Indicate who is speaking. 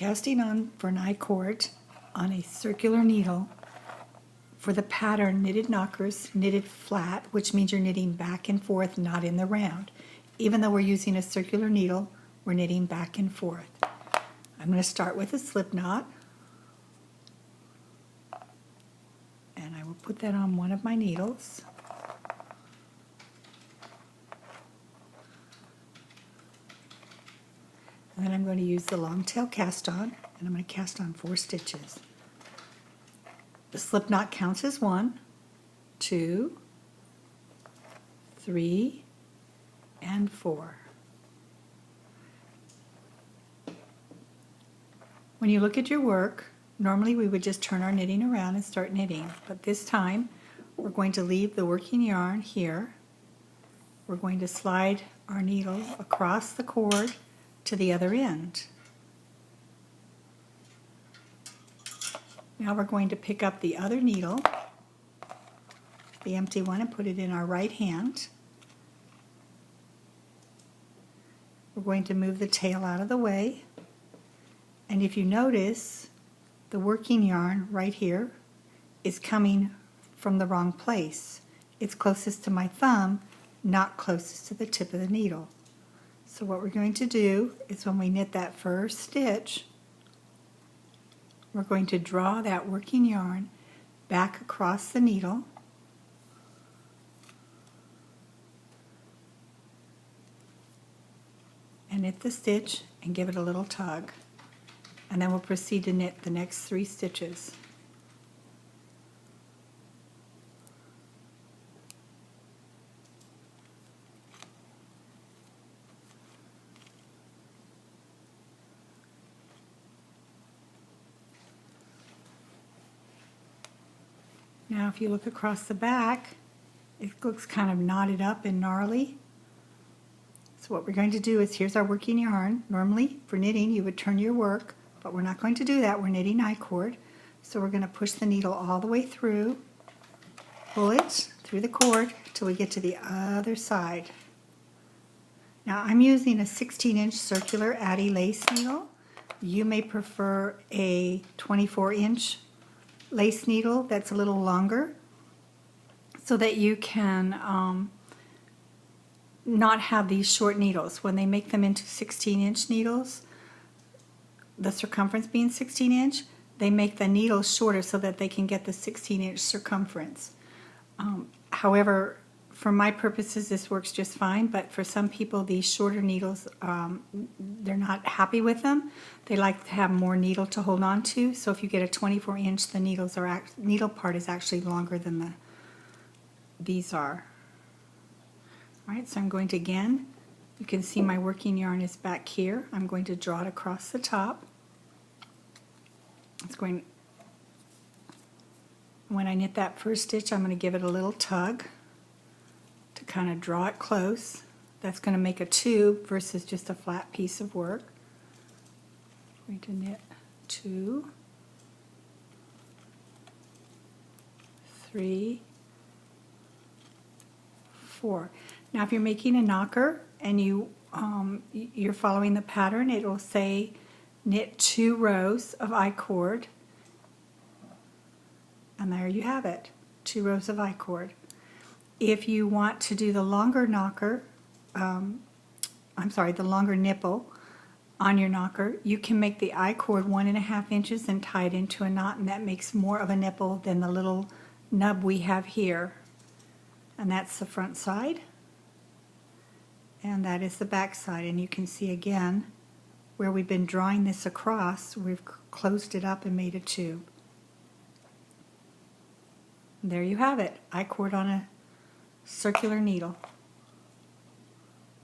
Speaker 1: casting on for an iCord on a circular needle for the pattern Knitted Knockers, knitted flat, which means you're knitting back and forth, not in the round. Even though we're using a circular needle, we're knitting back and forth. I'm going to start with a slip knot, and I will put that on one of my needles. And then I'm going to use the long tail cast on, and I'm going to cast on 4 stitches. The slip knot counts as 1, 2, 3, and 4. When you look at your work, normally we would just turn our knitting around and start knitting, but this time we're going to leave the working yarn here. We're going to slide our needle across the cord to the other end. Now we're going to pick up the other needle, the empty one, and put it in our right hand. We're going to move the tail out of the way, and if you notice, the working yarn right here is coming from the wrong place. It's closest to my thumb, not closest to the tip of the needle. So what we're going to do is when we knit that first stitch, we're going to draw that working yarn back across the needle and knit the stitch and give it a little tug. And then we'll proceed to knit the next 3 stitches. Now if you look across the back, it looks kind of knotted up and gnarly. So what we're going to do is, here's our working yarn. Normally for knitting you would turn your work, but we're not going to do that. We're knitting iCord. So we're going to push the needle all the way through, pull it through the cord till we get to the other side. Now I'm using a 16-inch circular Addy lace needle. You may prefer a 24-inch lace needle that's a little longer so that you can not have these short needles. When they make them into 16-inch needles, the circumference being 16-inch, they make the needles shorter so that they can get the 16-inch circumference. However, for my purposes this works just fine, but for some people these shorter needles, they're not happy with them. They like to have more needle to hold on to, so if you get a 24-inch, the needle part is actually longer than these are. Alright, so I'm going to, again, you can see my working yarn is back here. I'm going to draw it across the top. It's going, when I knit that first stitch, I'm going to give it a little tug to kind of draw it close. That's going to make a tube versus just a flat piece of work. I'm going to knit 2, 3, 4. Now if you're making a knocker and you're following the pattern, it will say knit 2 rows of iCord, and there you have it, 2 rows of iCord. If you want to do the longer knocker, the longer nipple on your knocker, you can make the iCord 1.5 inches and tie it into a knot, and that makes more of a nipple than the little nub we have here. And that's the front side, and that is the back side. And you can see again where we've been drawing this across, we've closed it up and made a tube. And there you have it, iCord on a circular needle.